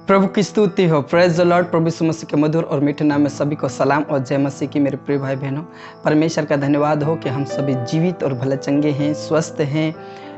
प्रभु की स्तुति हो। Praise the lord. प्रभु यीशु मसीह के मधुर और मीठे नाम में सभी को सलाम और जय मसीह की। मेरे प्रिय भाई बहनों, परमेश्वर का धन्यवाद हो कि हम सभी जीवित और भले चंगे हैं, स्वस्थ हैं।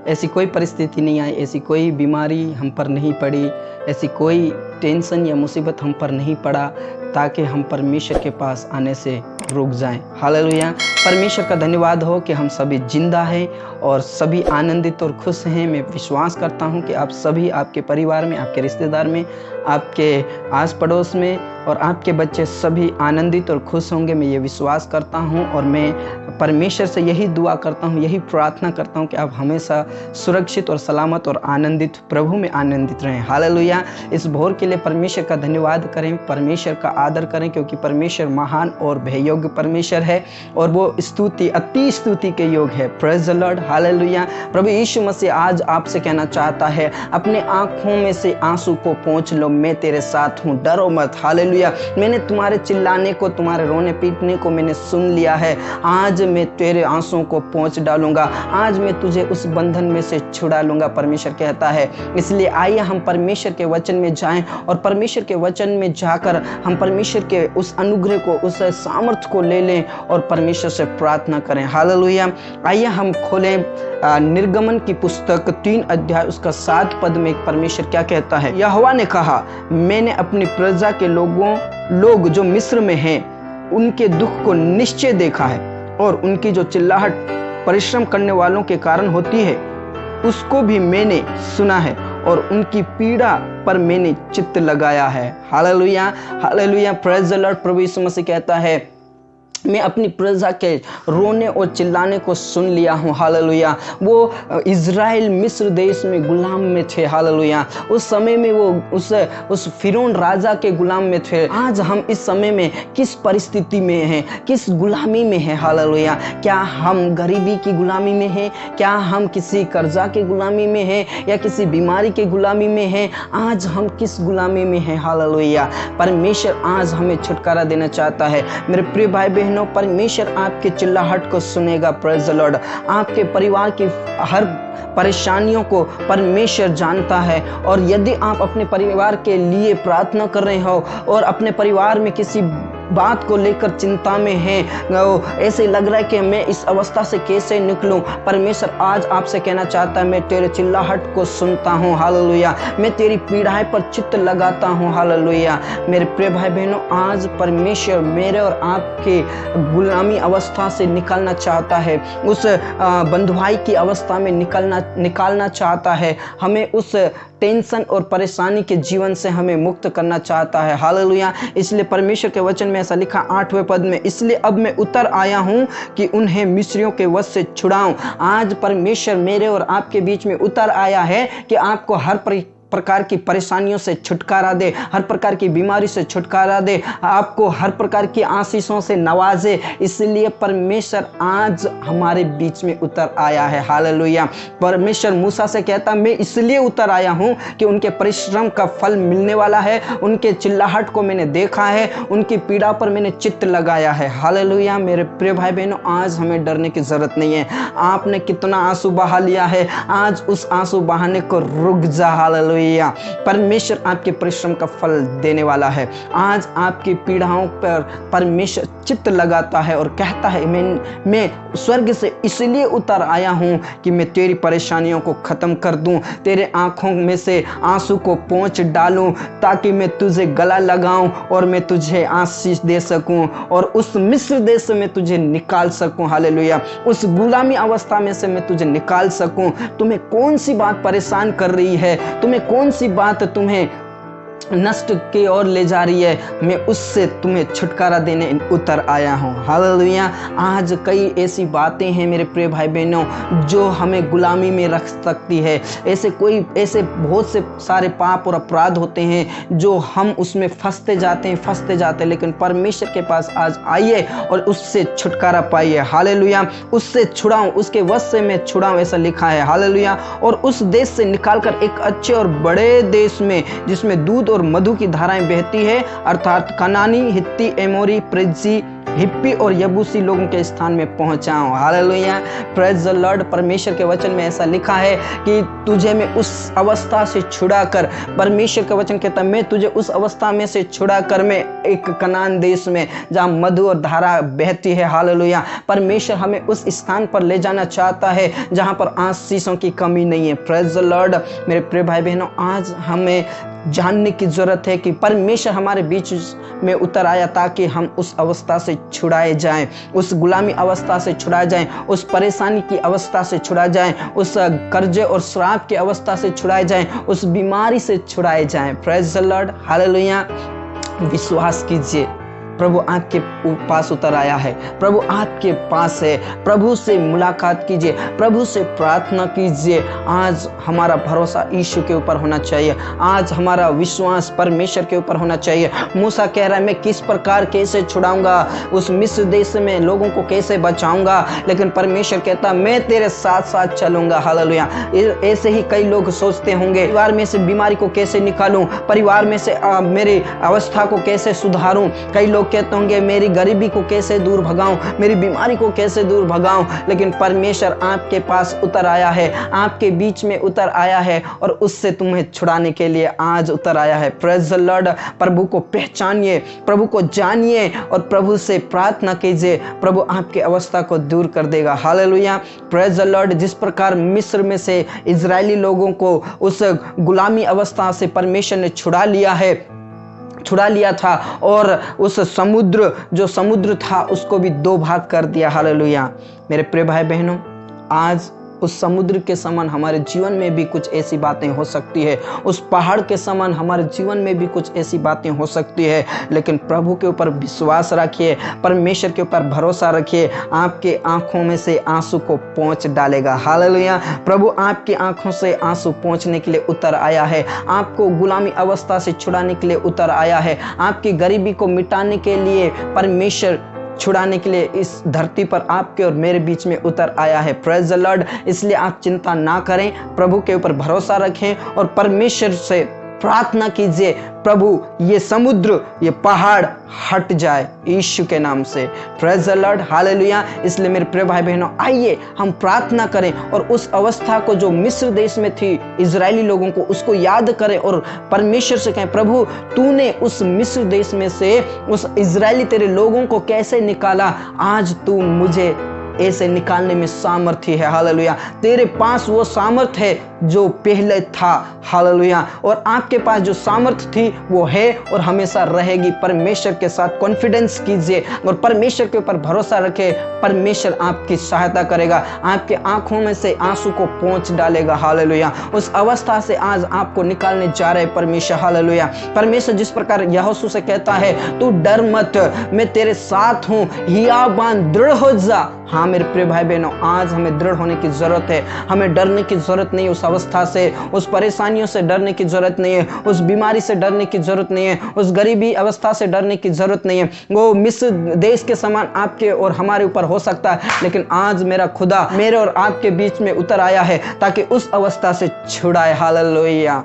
ऐसी कोई परिस्थिति नहीं आई, ऐसी कोई बीमारी हम पर नहीं पड़ी, ऐसी कोई टेंशन या मुसीबत हम पर नहीं पड़ा ताकि हम परमेश्वर के पास आने से रुक जाएं। हालेलुया। परमेश्वर का धन्यवाद हो कि हम सभी जिंदा हैं और सभी आनंदित और खुश हैं। मैं विश्वास करता हूं कि आप सभी, आपके परिवार में, आपके रिश्तेदार में, आपके आस पड़ोस में और आपके बच्चे सभी आनंदित और खुश होंगे। मैं ये विश्वास करता हूं और मैं परमेश्वर से यही दुआ करता हूं, यही प्रार्थना करता हूं कि आप हमेशा सुरक्षित और सलामत और आनंदित, प्रभु में आनंदित रहें। हालेलुया। इस भोर के लिए परमेश्वर का धन्यवाद करें, परमेश्वर का आदर करें, क्योंकि परमेश्वर महान और भययोग्य परमेश्वर है और वो स्तुति, अति स्तुति के योग है। Praise the Lord. हालेलुया। प्रभु यीशु मसीह आज आपसे कहना चाहता है, अपने आंखों में से आंसू को पोंछ लो, मैं तेरे साथ हूँ, डरो मत। हालेलुया। मैंने तुम्हारे चिल्लाने को, तुम्हारे रोने पीटने को मैंने सुन लिया है। आज मैं तेरे आंसुओं को पोंछ डालूंगा, आज मैं तुझे उस बंधन में से छुड़ा लूंगा, परमेश्वर कहता है। इसलिए आइए हम परमेश्वर के वचन में जाएं और परमेश्वर के वचन में जाकर हम परमेश्वर के उस अनुग्रह को, उस सामर्थ्य को ले लें और परमेश्वर से प्रार्थना करें। हालेलुया। आइए हम खोलें निर्गमन की पुस्तक 3 अध्याय उसका 7 पद में परमेश्वर क्या कहता है। यहोवा ने कहा, मैंने अपनी प्रजा के लोग जो मिस्र में हैं उनके दुख को निश्चय देखा है और उनकी जो चिल्लाहट परिश्रम करने वालों के कारण होती है उसको भी मैंने सुना है और उनकी पीड़ा पर मैंने चित्त लगाया है। हालेलुया। हालेलुया। Praise the lord. प्रभु यीशु मसीह कहता है, मैं अपनी प्रजा के रोने और चिल्लाने को सुन लिया हूँ। हालेलुया। वो इज़राइल मिस्र देश में गुलाम में थे। हालेलुया। उस समय में वो उस फिरौन राजा के गुलाम में थे। आज हम इस समय में किस परिस्थिति में हैं, किस गुलामी में हैं। हालेलुया। क्या हम गरीबी की गुलामी में हैं? क्या हम किसी कर्जा के गुलामी में हैं या किसी बीमारी के गुलामी में हैं? आज हम किस गुलामी में हैं? हालेलुया। परमेश्वर आज हमें छुटकारा देना चाहता है। मेरे प्रिय भाई बहनों, परमेश्वर आपके चिल्लाहट को सुनेगा। Praise the Lord. आपके परिवार की हर परेशानियों को परमेश्वर जानता है और यदि आप अपने परिवार के लिए प्रार्थना कर रहे हो और अपने परिवार में किसी बात को लेकर चिंता में हैं, ऐसे लग रहा है कि मैं इस अवस्था से कैसे निकलूं, परमेश्वर आज आपसे कहना चाहता है, मैं तेरे चिल्लाहट को सुनता हूं। हालेलुया। मैं तेरी पीड़ाएं पर चित्त लगाता हूं। हालेलुया। मेरे प्रिय भाई बहनों, आज परमेश्वर मेरे और आपके गुलामी अवस्था से निकालना चाहता है, उस बंधुआई की अवस्था में निकालना चाहता है, हमें उस टेंशन और परेशानी के जीवन से हमें मुक्त करना चाहता है। हालेलुया। इसलिए परमेश्वर के वचन में ऐसा लिखा 8वें पद में, इसलिए अब मैं उतर आया हूं कि उन्हें मिस्रियों के वश से छुड़ाऊं। आज परमेश्वर मेरे और आपके बीच में उतर आया है कि आपको हर प्रकार की परेशानियों से छुटकारा दे, हर प्रकार की बीमारी से छुटकारा दे, आपको हर प्रकार की आशीषों से नवाजे। इसलिए परमेश्वर आज हमारे बीच में उतर आया है। हालेलुया। परमेश्वर मूसा से कहता, मैं इसलिए उतर आया हूं कि उनके परिश्रम का फल मिलने वाला है, उनके चिल्लाहट को मैंने देखा है, उनकी पीड़ा पर मैंने चित्त लगाया है। हालेलुया। मेरे प्रिय भाई बहनों, आज हमें डरने की जरूरत नहीं है। आपने कितना आंसू बहा लिया है, आज उस आंसू बहाने को रुक जा। हालेलुया। परमेश्वर आपके परिश्रम का फल देने वाला है। आज आपकी पीड़ाओं पर परमेश्वर चित्त लगाता है और कहता है, मैं स्वर्ग से इसलिए उतर आया हूं कि मैं तेरी परेशानियों को खत्म कर दूं, तेरे आंखों में से आंसू को पोंछ डालूं, ताकि मैं तुझे गला लगाऊं और मैं तुझे आशीष दे सकूं और उस मिस्र देश से मैं तुझे निकाल सकूं। हालेलुया। उस गुलामी अवस्था में से मैं तुझे निकाल सकूं। तुम्हें कौन सी बात परेशान कर रही है, तुम्हें कौन सी बात तुम्हें नष्ट की ओर ले जा रही है, मैं उससे तुम्हें छुटकारा देने उतर आया हूँ। हालेलुया। आज कई ऐसी बातें हैं मेरे प्रिय भाई बहनों जो हमें गुलामी में रख सकती है। ऐसे बहुत से सारे पाप और अपराध होते हैं जो हम उसमें फंसते जाते हैं, लेकिन परमेश्वर के पास आज आइए और उससे छुटकारा पाइए। हालेलुया। उससे छुड़ाऊं, उसके वश से मैं छुड़ाऊं, ऐसा लिखा है। हालेलुया। और उस देश से निकालकर एक अच्छे और बड़े देश में, जिसमें दूध और मधु की धाराएं बहती है, अर्थात कनानी, हित्ती, एमोरी, परिज्जी, हिप्पी और यबूसी लोगों के स्थान में पहुंचाऊं। हालेलुया, प्रेज द लॉर्ड। परमेश्वर के वचन में ऐसा लिखा है कि तुझे मैं उस अवस्था से छुड़ाकर, परमेश्वर के वचन कहता मैं तुझे उस अवस्था में से छुड़ाकर मैं एक कनान देश में जहां मधु और धारा बहती है, हालेलुया, परमेश्वर हमें उस स्थान पर ले जाना चाहता है जहां पर आशीषों की कमी नहीं है। Praise the Lord. मेरे प्रिय भाई बहनों, आज हमें जानने की जरूरत है कि परमेश्वर हमारे बीच में उतर आया ताकि हम उस अवस्था से छुड़ाए जाएं, उस गुलामी अवस्था से छुड़ाए जाएं, उस परेशानी की अवस्था से छुड़ाए जाएं, उस कर्जे और श्राप की अवस्था से छुड़ाए जाएं, उस बीमारी से छुड़ाए जाएं। Praise the Lord, hallelujah. विश्वास कीजिए, प्रभु आपके पास उतर आया है, प्रभु आपके पास है। प्रभु से मुलाकात कीजिए, प्रभु से प्रार्थना कीजिए। आज हमारा भरोसा यीशु के ऊपर होना चाहिए, आज हमारा विश्वास परमेश्वर के ऊपर होना चाहिए। मूसा कह रहा है मैं किस प्रकार कैसे छुड़ाऊंगा, उस मिस्र देश में लोगों को कैसे बचाऊंगा, लेकिन परमेश्वर कहता मैं तेरे साथ साथ चलूंगा। हालेलुया। ऐसे ही कई लोग सोचते होंगे परिवार में से बीमारी को कैसे निकालूं, परिवार में से मेरी अवस्था को कैसे सुधारूं। कई लोग कहते होंगे मेरी गरीबी को कैसे दूर भगाऊं, मेरी बीमारी को कैसे दूर भगाऊं, लेकिन परमेश्वर आपके पास उतर आया है, आपके बीच में उतर आया है और उससे तुम्हें छुड़ाने के लिए आज उतर आया है। Praise the lord. प्रभु को पहचानिए, प्रभु को जानिए और प्रभु से प्रार्थना कीजिए, प्रभु आपकी अवस्था को दूर कर देगा। Hallelujah, praise the Lord. जिस प्रकार मिस्र में से इजरायली लोगों को उस गुलामी अवस्था से परमेश्वर ने छुड़ा लिया था और उस समुद्र था उसको भी 2 भाग कर दिया। हालेलुया। मेरे प्रिय भाई बहनों, आज उस समुद्र के समान हमारे जीवन में भी कुछ ऐसी बातें हो सकती है, उस पहाड़ के समान हमारे जीवन में भी कुछ ऐसी बातें हो सकती है, लेकिन प्रभु के ऊपर विश्वास रखिए, परमेश्वर के ऊपर भरोसा रखिए। आपके आंखों में से आंसू को पोंछ डालेगा। हालेलुया। प्रभु आपकी आंखों से आंसू पोंछने के लिए उतर आया है, आपको गुलामी अवस्था से छुड़ाने के लिए उतर आया है, आपकी गरीबी को मिटाने के लिए परमेश्वर छुड़ाने के लिए इस धरती पर आपके और मेरे बीच में उतर आया है। Praise the Lord. इसलिए आप चिंता ना करें, प्रभु के ऊपर भरोसा रखें और परमेश्वर से प्रार्थना कीजिए, प्रभु ये समुद्र ये पहाड़ हट जाए यीशु के नाम से। Praise the Lord, hallelujah. इसलिए मेरे प्रिय भाई बहनों, आइए हम प्रार्थना करें और उस अवस्था को जो मिस्र देश में थी इजरायली लोगों को, उसको याद करें और परमेश्वर से कहें प्रभु तूने उस मिस्र देश में से उस इजरायली तेरे लोगों को कैसे निकाला, आज तू मुझे ऐसे निकालने में सामर्थ्य है। हालेलुया। तेरे पास वो सामर्थ्य है जो पहले था। हालेलुया। और आपके पास जो सामर्थ्य थी वो है और हमेशा रहेगी। परमेश्वर के साथ कॉन्फिडेंस कीजिए और परमेश्वर के ऊपर भरोसा रखें, परमेश्वर आपकी सहायता करेगा, आपके आंखों में से आंसू को पोंछ डालेगा। हालेलुया। उस अवस्था से आज आपको निकालने जा रहे परमेश्वर। हालेलुया। परमेश्वर जिस प्रकार यहोशू से कहता है तू डर मत, मैं तेरे साथ हूँ, हियाबान दृढ़ हो जा। हाँ मेरे प्रिय भाई बहनों, आज हमें दृढ़ होने की जरूरत है, हमें डरने की जरूरत नहीं, उस अवस्था से, उस परेशानियों से डरने की जरूरत नहीं है, उस बीमारी से डरने की जरूरत नहीं है, उस गरीबी अवस्था से डरने की जरूरत नहीं है। वो मिस्र देश के समान आपके और हमारे ऊपर हो सकता है, लेकिन आज मेरा खुदा मेरे और आपके बीच में उतर आया है ताकि उस अवस्था से छुड़ाए। हालेलुया।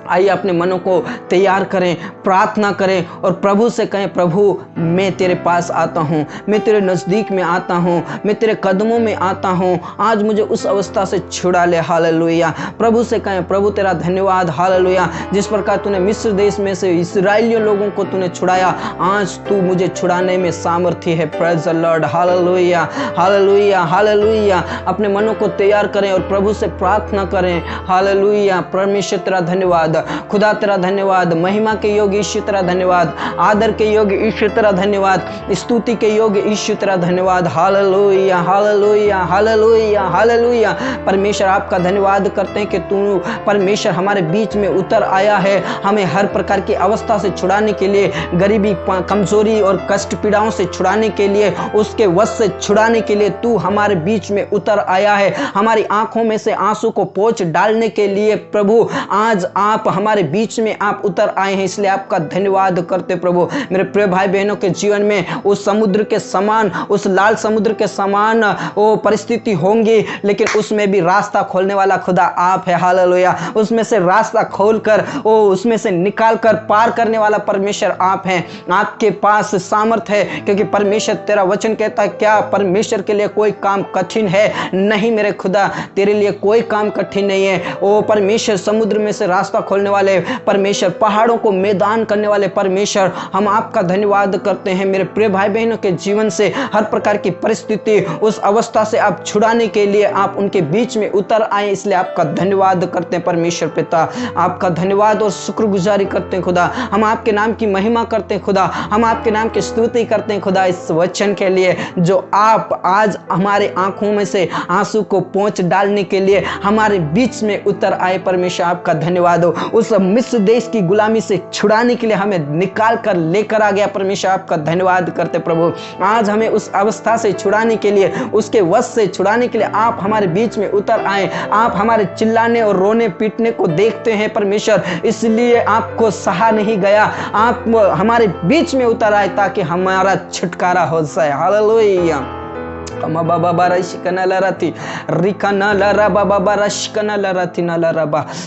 आइए अपने मनों को तैयार करें, प्रार्थना करें और प्रभु से कहें प्रभु मैं तेरे पास आता हूँ, मैं तेरे नज़दीक में आता हूँ, मैं तेरे कदमों में आता हूँ, आज मुझे उस अवस्था से छुड़ा ले। हालेलुया। प्रभु से कहें प्रभु तेरा धन्यवाद। हालेलुया। जिस प्रकार तूने मिस्र देश में से इस्राएलियों लोगों को तूने छुड़ाया, आज तू मुझे छुड़ाने में सामर्थ्य है। Praise the Lord. Hallelujah. Hallelujah. Hallelujah. अपने मनों को तैयार करें और प्रभु से प्रार्थना करें। हालेलुया। परमेश्वर तेरा धन्यवाद, खुदा तेरा धन्यवाद, महिमा के योग्य ईश्वर तेरा धन्यवाद, आदर के योग्य ईश्वर तेरा धन्यवाद, स्तुति के योग्य ईश्वर तेरा धन्यवाद। हालेलुया। हालेलुया। हालेलुया। हालेलुया। परमेश्वर आपका धन्यवाद करते हैं कि तू परमेश्वर हमारे बीच में उतर आया है, हमें हर प्रकार की अवस्था से छुड़ाने के लिए, गरीबी कमजोरी और कष्ट पीड़ाओं से छुड़ाने के लिए, उसके वश से छुड़ाने के लिए तू हमारे बीच में उतर आया है। हमारी आंखों में से आंसू को पोंछ डालने के लिए प्रभु आज आप आप हमारे बीच में आप उतर आए हैं, इसलिए आपका धन्यवाद करते प्रभु। मेरे प्रिय भाई बहनों के जीवन में उस समुद्र के समान, उस लाल समुद्र के समान वो परिस्थिति होंगी, लेकिन उसमें भी रास्ता खोलने वाला खुदा आप है। हालेलुया। उसमें से रास्ता खोलकर वो उसमें से निकाल कर पार करने वाला परमेश्वर आप हैं। आपके पास सामर्थ्य है, क्योंकि परमेश्वर तेरा वचन कहता है, क्या परमेश्वर के लिए कोई काम कठिन है? नहीं मेरे खुदा, तेरे लिए कोई काम कठिन नहीं है। ओ परमेश्वर, समुद्र में से रास्ता खोलने वाले परमेश्वर, पहाड़ों को मैदान करने वाले परमेश्वर, हम आपका धन्यवाद करते हैं। मेरे प्रिय भाई बहनों के जीवन से हर प्रकार की परिस्थिति, उस अवस्था से आप छुड़ाने के लिए आप उनके बीच में उतर आए, इसलिए आपका धन्यवाद करते हैं परमेश्वर पिता। आपका धन्यवाद और शुक्रगुजारी करते हैं खुदा। हम आपके नाम की महिमा करते हैं खुदा। हम आपके नाम की स्तुति करते हैं खुदा, इस वचन के लिए जो आप आज हमारे आंखों में से आंसू को पोंछ डालने के लिए हमारे बीच में उतर आए। परमेश्वर आपका धन्यवाद हो। उस मिस्र देश की गुलामी से छुड़ाने के लिए हमें निकाल कर लेकर आ गया। परमेश्वर आपका धन्यवाद करते प्रभु। आज हमें उस अवस्था से छुड़ाने के लिए, उसके वश से छुड़ाने के लिए आप हमारे बीच में उतर आए। आप हमारे चिल्लाने और रोने पीटने को देखते हैं परमेश्वर, इसलिए आपको सहा नहीं गया, आप हमारे बीच में उतर आए ताकि हमारा छुटकारा हो जाए। हालेलुया।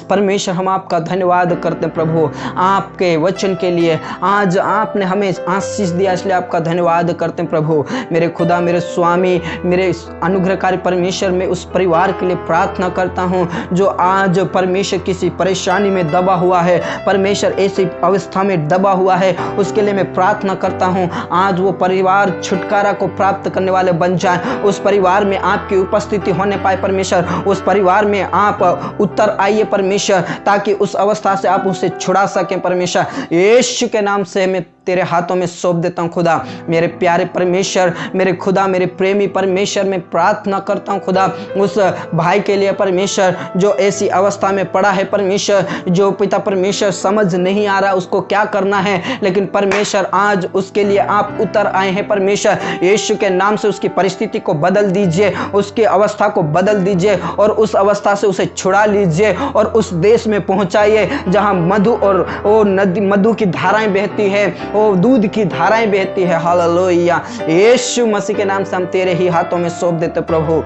परमेश्वर हम आपका धन्यवाद करते हैं प्रभु, आपके वचन के लिए। आज आपने हमें आशीष दिया, इसलिए आपका धन्यवाद करते हैं प्रभु। मेरे खुदा, मेरे स्वामी, मेरे अनुग्रहकारी परमेश्वर, मैं उस परिवार के लिए प्रार्थना करता हूँ जो आज परमेश्वर किसी परेशानी में दबा हुआ है, परमेश्वर ऐसी अवस्था में दबा हुआ है, उसके लिए मैं प्रार्थना करता हूँ आज वो परिवार छुटकारा को प्राप्त करने वाले बन जाए। उस परिवार में आपकी उपस्थिति होने पाए परमेश्वर। उस परिवार में आप उतर आइए परमेश्वर, ताकि उस अवस्था से आप उसे छुड़ा सकें परमेश्वर। यीशु के नाम से मैं तेरे हाथों में सौंप देता हूँ खुदा। मेरे प्यारे परमेश्वर, मेरे खुदा, मेरे प्रेमी परमेश्वर, मैं प्रार्थना करता हूँ खुदा उस भाई के लिए परमेश्वर जो ऐसी अवस्था में पड़ा है परमेश्वर, जो पिता परमेश्वर समझ नहीं आ रहा उसको क्या करना है, लेकिन परमेश्वर आज उसके लिए आप उतर आए हैं परमेश्वर। यीशु के नाम से उसकी परिस्थिति को बदल दीजिए, उसकी अवस्था को बदल दीजिए और उस अवस्था से उसे छुड़ा लीजिए और उस देश में पहुंचाइए जहां मधु और वो नदी, मधु की धाराएं बहती है, वो दूध की धाराएं बहती है। हालेलुया। यीशु मसीह के नाम से हम तेरे ही हाथों में सौंप देते प्रभु।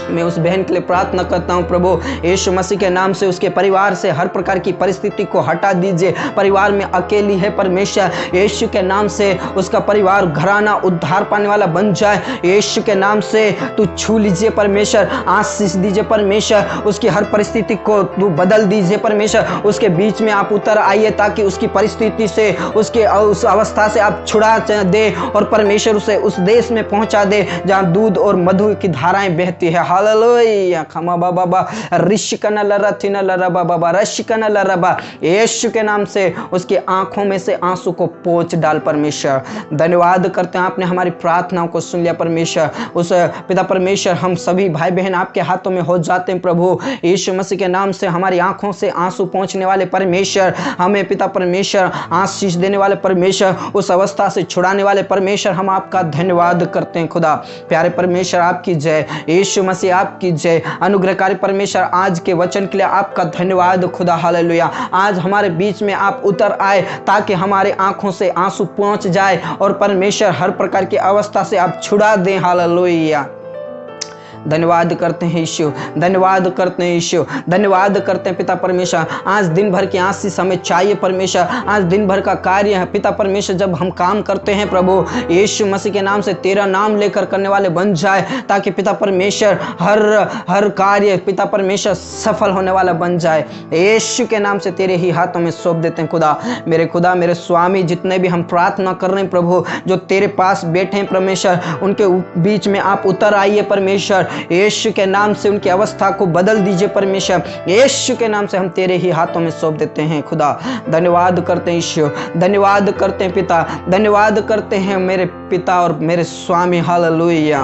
मैं उस बहन के लिए प्रार्थना करता हूं प्रभु, यीशु मसीह के नाम से उसके परिवार से हर प्रकार की परिस्थिति को हटा दीजिए। परिवार में अकेली है परमेश्वर, यीशु के नाम से उसका परिवार घराना उद्धार पाने वाला बन जाए। यीशु के नाम से तू छू लीजिए परमेश्वर, आशीष दीजिए परमेश्वर, उसकी हर परिस्थिति को तू बदल दीजिए परमेश्वर। उसके बीच में आप उतर आइए ताकि उसकी परिस्थिति से, उसके उस अवस्था से आप छुड़ा दे और परमेश्वर उसे उस देश में पहुंचा दे जहां दूध और मधु की धाराएं बहती है। हालेलुया। खमा बाबा रिश्कना लरथिना लरबा बाबा रश्कना लरबा। यीशु के नाम से उसकी आंखों में से आंसू को पोंछ डाल परमेश्वर। धन्यवाद करते हैं, आपने हमारी प्रार्थनाओं को सुन लिया परमेश्वर। उस पिता परमेश्वर, हम सभी भाई बहन आपके हाथों में हो जाते हैं प्रभु। यीशु मसीह के नाम से हमारी आंखों से आंसू पोंछने वाले परमेश्वर, हमें पिता परमेश्वर आशीष देने वाले परमेश्वर, उस अवस्था से छुड़ाने वाले परमेश्वर, हम आपका धन्यवाद करते हैं खुदा। प्यारे परमेश्वर आपकी जय, यीशु मसीह आपकी जय। अनुग्रहकारी परमेश्वर, आज के वचन के लिए आपका धन्यवाद खुदा। हालेलुया। आज हमारे बीच में आप उतर आए ताकि हमारे आंखों से आंसू पहुंच जाए और परमेश्वर हर प्रकार की अवस्था से आप छुड़ा दें। हालेलुया। धन्यवाद करते हैं यीशु, धन्यवाद करते हैं यीशु, धन्यवाद करते हैं पिता परमेश्वर। आज दिन भर की आशीष हमें चाहिए परमेश्वर, आज दिन भर का कार्य है पिता परमेश्वर। जब हम काम करते हैं प्रभु यीशु मसीह के नाम से तेरा नाम लेकर करने वाले बन जाए, ताकि पिता परमेश्वर हर कार्य पिता परमेश्वर सफल होने वाला बन जाए। यीशु के नाम से तेरे ही हाथों में सौंप देते हैं खुदा, मेरे स्वामी। जितने भी हम प्रार्थना कर रहे हैं प्रभु, जो तेरे पास बैठे हैं परमेश्वर, उनके बीच में आप उतर आइए परमेश्वर। यीशु के नाम से उनकी अवस्था को बदल दीजिए परमेश्वर। यीशु के नाम से हम तेरे ही हाथों में सौंप देते हैं खुदा। धन्यवाद करते हैं यीशु, धन्यवाद करते हैं पिता, धन्यवाद करते हैं मेरे पिता और मेरे स्वामी। हालेलुया।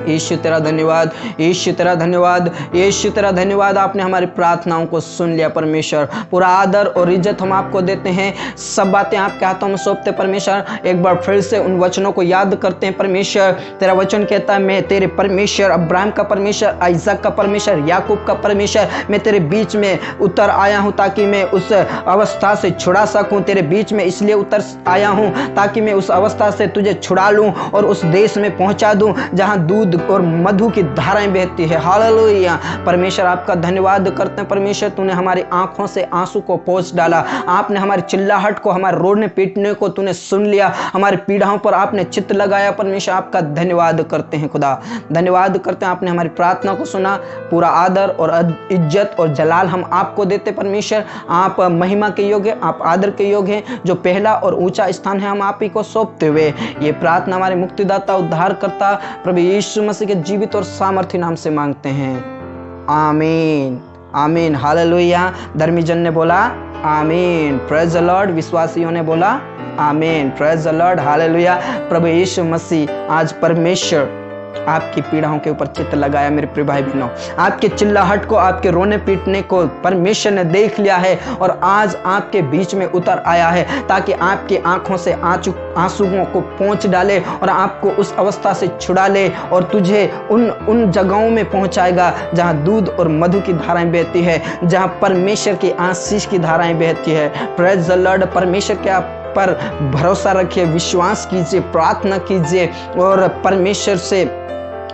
यीशु तेरा धन्यवाद, यीशु तेरा धन्यवाद, यीशु तेरा धन्यवाद। आपने हमारी प्रार्थनाओं को सुन लिया परमेश्वर। पूरा आदर और इज्जत हम आपको देते हैं। सब बातें आपके हाथों में सौंपते परमेश्वर। एक बार फिर से उन वचनों को याद करते हैं परमेश्वर। तेरा वचन कहता है मैं तेरे परमेश्वर, अब्राहम का परमेश्वर, आइजक का परमेश्वर, याकूब का परमेश्वर, मैं तेरे बीच में उतर आया हूँ ताकि मैं उस अवस्था से छुड़ा सकूँ। तेरे बीच में इसलिए उतर आया हूँ ताकि मैं उस अवस्था से तुझे छुड़ा लूँ और उस देश में पहुँचा दूँ जहाँ दूध और मधु की धाराएं बहती है। हालेलुया। परमेश्वर आपका धन्यवाद करते हैं परमेश्वर। तूने हमारी आंखों से आंसू को पोंछ डाला। आपने हमारी चिल्लाहट को, हमारे रोने पीटने को तूने सुन लिया। हमारी पीड़ाओं पर आपने चित्त लगाया परमेश्वर। आपका धन्यवाद करते हैं खुदा, धन्यवाद करते हैं। आपने हमारी प्रार्थना को सुना। पूरा आदर और इज्जत और जलाल हम आपको देते परमेश्वर। आप महिमा के योग्य, आप आदर के योग्य हैं। जो पहला और ऊंचा स्थान है हम आप ही को सौंपते हुए ये प्रार्थना हमारे मुक्तिदाता उद्धारकर्ता प्रभु यीशु मसीह के जीवित और सामर्थी नाम से मांगते हैं। आमीन, आमीन, हालेलुया। धर्मी जन ने बोला आमीन, प्रेज द लॉर्ड। विश्वासियों ने बोला आमीन, प्रेज द लॉर्ड, हालेलुया। प्रभु यीशु मसीह आज परमेश्वर आपकी पीड़ाओं के ऊपर चित्त लगाया। मेरे प्रिय भाई बहनों, आपके चिल्लाहट को, आपके रोने पीटने को परमेश्वर ने देख लिया है और आज आपके बीच में उतर आया है ताकि आपकी आंखों से आंसुओं को पोंछ डाले और आपको उस अवस्था से छुड़ा ले और तुझे उन जगहों में पहुंचाएगा जहां दूध और मधु की धाराएं बहती है, जहां परमेश्वर की आशीष की धाराएं बहती है। Praise the lord. परमेश्वर के आप पर भरोसा रखिए, विश्वास कीजिए, प्रार्थना कीजिए और परमेश्वर से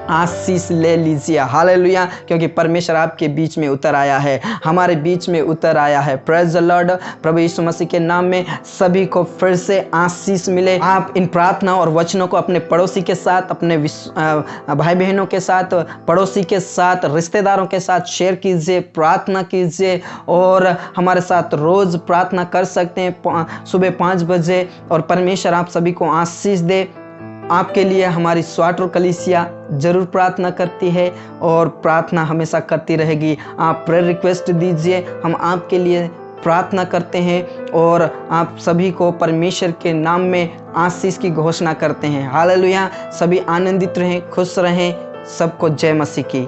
आशीष ले लीजिए। हालेलुया। क्योंकि परमेश्वर आपके बीच में उतर आया है, हमारे बीच में उतर आया है। Praise the lord. प्रभु यीशु मसीह के नाम में सभी को फिर से आशीष मिले। आप इन प्रार्थना और वचनों को अपने पड़ोसी के साथ, अपने भाई बहनों के साथ, पड़ोसी के साथ, रिश्तेदारों के साथ शेयर कीजिए, प्रार्थना कीजिए और हमारे साथ रोज प्रार्थना कर सकते हैं सुबह 5 बजे। और परमेश्वर आप सभी को आशीष दे। आपके लिए हमारी स्वाटर कलीसिया जरूर प्रार्थना करती है और प्रार्थना हमेशा करती रहेगी। आप प्रेयर रिक्वेस्ट दीजिए, हम आपके लिए प्रार्थना करते हैं और आप सभी को परमेश्वर के नाम में आशीष की घोषणा करते हैं। हालेलुया। सभी आनंदित रहें, खुश रहें। सबको जय मसीह की।